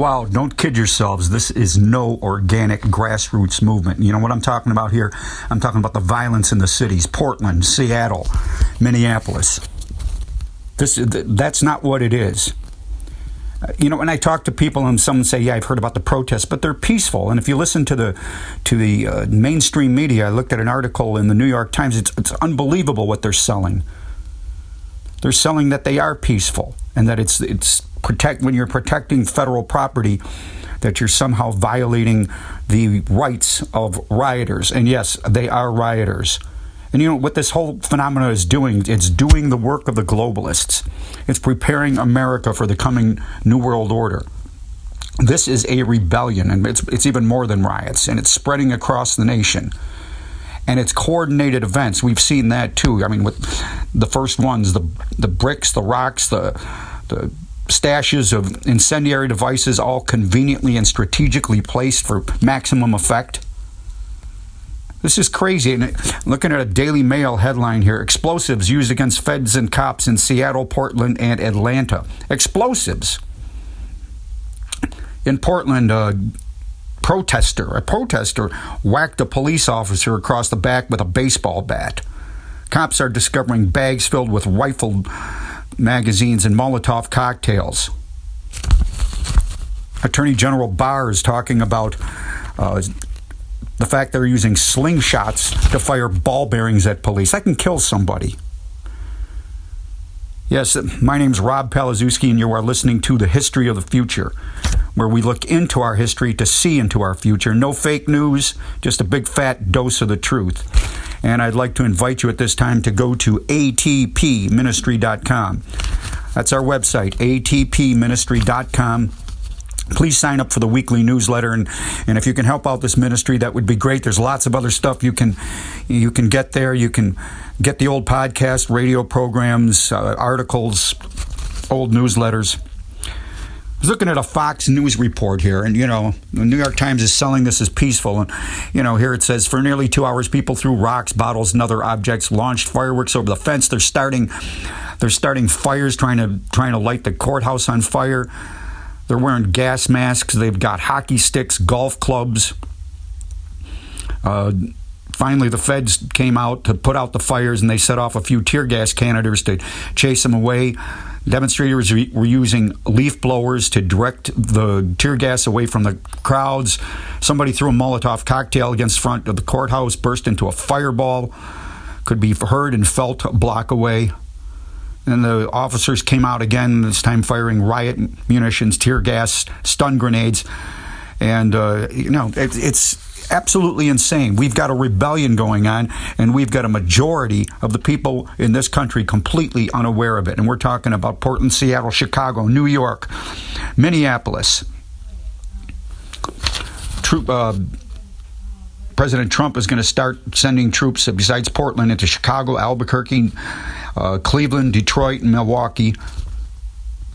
Wow, don't kid yourselves. This is no organic grassroots movement. You know what I'm talking about here? I'm talking about the violence in the cities, Portland, Seattle, Minneapolis. That's not what it is. You know, when I talk to people and some say, yeah, I've heard about the protests, but they're peaceful. And if you listen to the mainstream media, I looked at an article in the New York Times, it's unbelievable what they're selling. They're selling that they are peaceful and that it's when you're protecting federal property, that you're somehow violating the rights of rioters. And yes, they are rioters. And you know what this whole phenomenon is doing? It's doing the work of the globalists. It's preparing America for the coming New World Order. This is a rebellion, and it's even more than riots, and it's spreading across the nation. And it's coordinated events. We've seen that too. I mean, with the first ones, the bricks, the rocks, the stashes of incendiary devices, all conveniently and strategically placed for maximum effect. This is crazy. And looking at a Daily Mail headline here, explosives used against feds and cops in Seattle, Portland, and Atlanta. Explosives. In Portland, a protester whacked a police officer across the back with a baseball bat. Cops are discovering bags filled with rifle magazines and Molotov cocktails. Attorney General Barr is talking about the fact they're using slingshots to fire ball bearings at police. That can kill somebody. Yes, my name's Rob Palazewski, and you are listening to The History of the Future, where we look into our history to see into our future. No fake news, just a big fat dose of the truth. And I'd like to invite you at this time to go to atpministry.com. That's our website, atpministry.com. Please sign up for the weekly newsletter, and if you can help out this ministry, that would be great. There's lots of other stuff you can get there. You can get the old podcast, radio programs, articles, old newsletters. I was looking at a Fox News report here, and, you know, the New York Times is selling this as peaceful. And, you know, here it says, for nearly 2 hours, people threw rocks, bottles, and other objects, launched fireworks over the fence. They're starting fires, trying to light the courthouse on fire. They're wearing gas masks. They've got hockey sticks, golf clubs. Finally, the feds came out to put out the fires, and they set off a few tear gas canisters to chase them away. Demonstrators were using leaf blowers to direct the tear gas away from the crowds. Somebody threw a Molotov cocktail against the front of the courthouse, burst into a fireball. Could be heard and felt a block away. And the officers came out again, this time firing riot munitions, tear gas, stun grenades. And, it's absolutely insane. We've got a rebellion going on, and we've got a majority of the people in this country completely unaware of it. And we're talking about Portland, Seattle, Chicago, New York, Minneapolis. President Trump is going to start sending troops besides Portland into Chicago, Albuquerque, Cleveland, Detroit, and Milwaukee.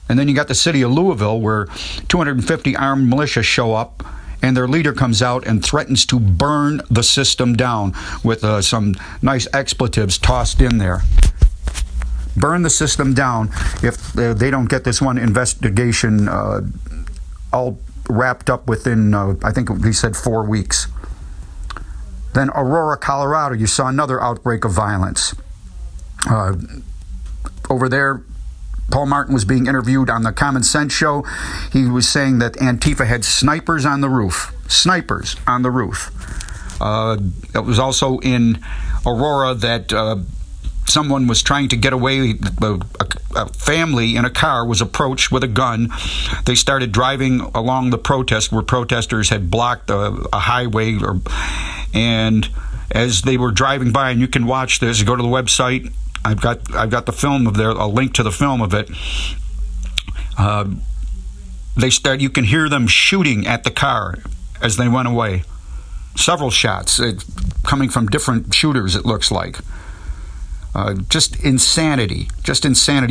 And then you got the city of Louisville, where 250 armed militia show up, and their leader comes out and threatens to burn the system down with some nice expletives tossed in there. Burn the system down if they don't get this one investigation all wrapped up within, I think he said 4 weeks. Then Aurora, Colorado, you saw another outbreak of violence. Over there, Paul Martin was being interviewed on the Common Sense show. He was saying that Antifa had snipers on the roof. Snipers on the roof. It was also in Aurora that someone was trying to get away. A family in a car was approached with a gun. They started driving along the protest where protesters had blocked a highway, and as they were driving by, and you can watch this, go to the website. I've got the film of there, a link to the film of it. You can hear them shooting at the car as they went away. Several shots coming from different shooters, it looks like. Just insanity.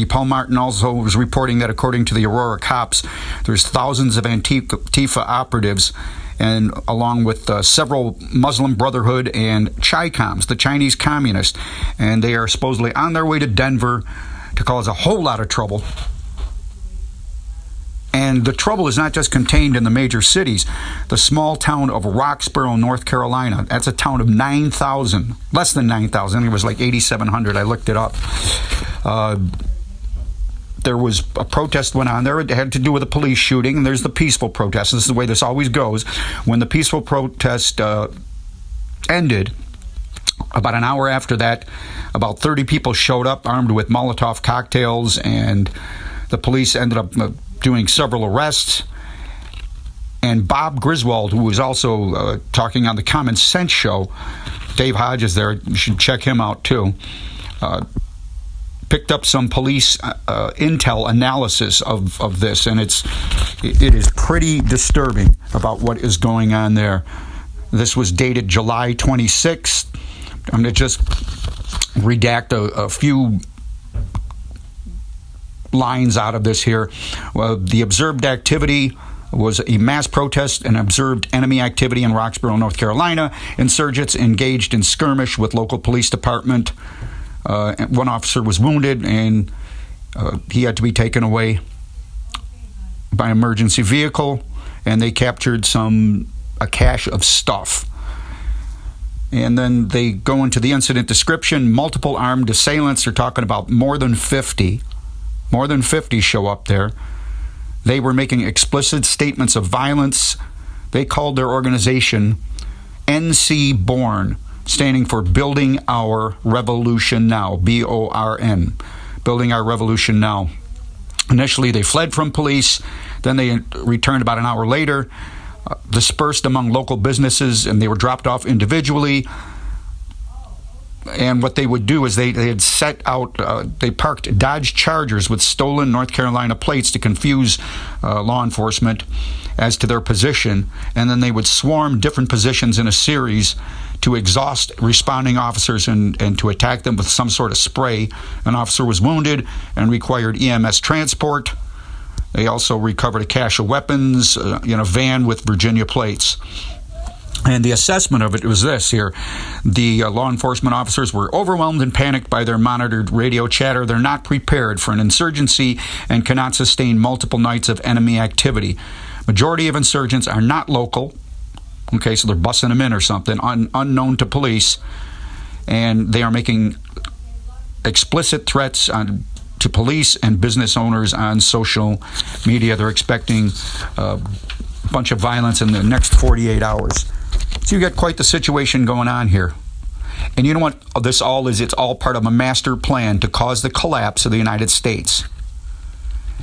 Paul Martin also was reporting that according to the Aurora cops, there's thousands of Antifa operatives, and along with several Muslim Brotherhood and Chi-Coms, the Chinese communists, and they are supposedly on their way to Denver to cause a whole lot of trouble. And the trouble is not just contained in the major cities. The small town of Roxborough, North Carolina, that's a town of 9,000, less than 9,000. It was like 8,700. I looked it up. There was a protest went on there. It had to do with a police shooting. And there's the peaceful protest. This is the way this always goes. When the peaceful protest ended, about an hour after that, about 30 people showed up armed with Molotov cocktails, and the police ended up doing several arrests. And Bob Griswold, who was also talking on the Common Sense show, Dave Hodges there, you should check him out too, picked up some police intel analysis of this, and it is pretty disturbing about what is going on there. This was dated July 26th. I'm going to just redact a few lines out of this here. Well, the observed activity was a mass protest and observed enemy activity in Roxborough, North Carolina. Insurgents engaged in skirmish with local police department. One officer was wounded, and he had to be taken away by emergency vehicle, and they captured a cache of stuff. And then they go into the incident description. Multiple armed assailants. They're talking about more than 50 show up there. They were making explicit statements of violence. They called their organization NC Born, standing for Building Our Revolution Now, BORN, Building Our Revolution Now. Initially, they fled from police. Then they returned about an hour later, dispersed among local businesses, and they were dropped off individually. And what they would do is they had set out, they parked Dodge Chargers with stolen North Carolina plates to confuse law enforcement as to their position, and then they would swarm different positions in a series to exhaust responding officers and to attack them with some sort of spray. An officer was wounded and required EMS transport. They also recovered a cache of weapons in a van with Virginia plates. And the assessment of it was this here. The law enforcement officers were overwhelmed and panicked by their monitored radio chatter. They're not prepared for an insurgency and cannot sustain multiple nights of enemy activity. Majority of insurgents are not local. Okay, so they're bussing them in or something, unknown to police. And they are making explicit threats to police and business owners on social media. They're expecting a bunch of violence in the next 48 hours. So you got quite the situation going on here. And you know what this all is? It's all part of a master plan to cause the collapse of the United States.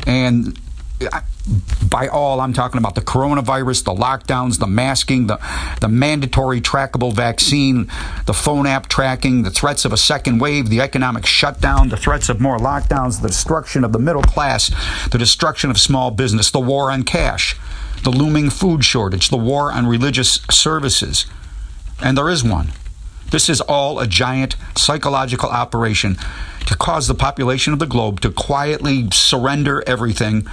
And by all, I'm talking about the coronavirus, the lockdowns, the masking, the mandatory trackable vaccine, the phone app tracking, the threats of a second wave, the economic shutdown, the threats of more lockdowns, the destruction of the middle class, the destruction of small business, the war on cash, the looming food shortage, the war on religious services. And there is one. This is all a giant psychological operation to cause the population of the globe to quietly surrender everything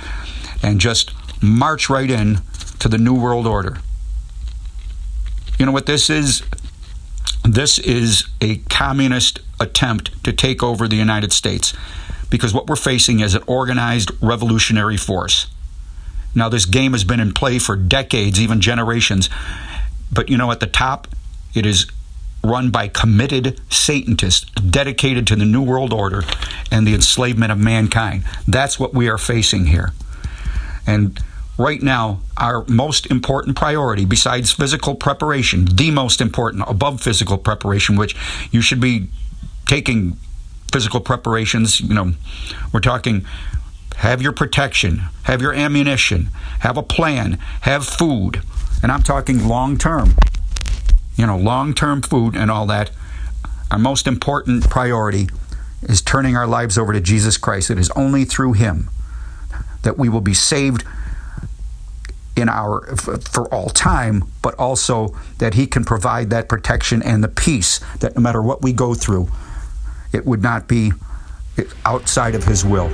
and just march right in to the New World Order. You know what this is? This is a communist attempt to take over the United States, because what we're facing is an organized revolutionary force. Now, this game has been in play for decades, even generations. But, you know, at the top, it is run by committed Satanists dedicated to the New World Order and the enslavement of mankind. That's what we are facing here. And right now, our most important priority, besides physical preparation, the most important above physical preparation, which you should be taking physical preparations, you know, we're talking have your protection, have your ammunition, have a plan, have food. And I'm talking long-term, you know, long-term food and all that. Our most important priority is turning our lives over to Jesus Christ. It is only through Him that we will be saved for all time, but also that He can provide that protection and the peace that no matter what we go through, it would not be outside of His will.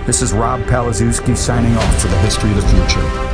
This is Rob Palazewski signing off for the History of the Future.